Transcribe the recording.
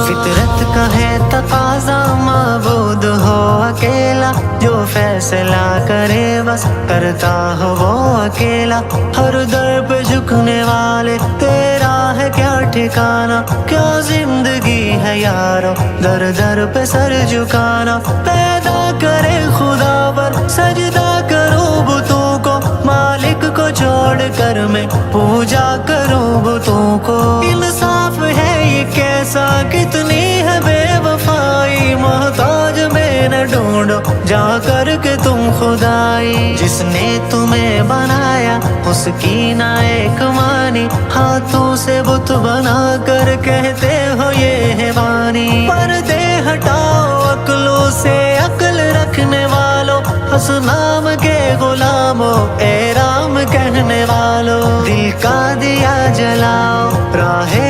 फितरत का है तकाजा माबूद हो अकेला, जो फैसला करे बस करता हो वो अकेला। हर दर पे झुकने वाले तेरा है क्या ठिकाना, क्या जिंदगी है यारो दर दर पे सर झुकाना। पैदा करे खुदा पर सजदा करूं बुतों को, मालिक को छोड़ कर मैं पूजा करूं बुतों को। इंसाफ है ये कैसा, कितनी है बेवफाई, मोहताज में न ढूंढो जा कर के तुम खुदाई। जिसने तुम्हें बनाया उसकी ना एक मानी, हाथों से बुत बना कर कहते हो ये है बानी। पर्दे हटाओ अक्लों से अक्ल रखने वालों, असनाम के गुलामों ए राम कहने वालों। दिल का दिया जलाओ राहे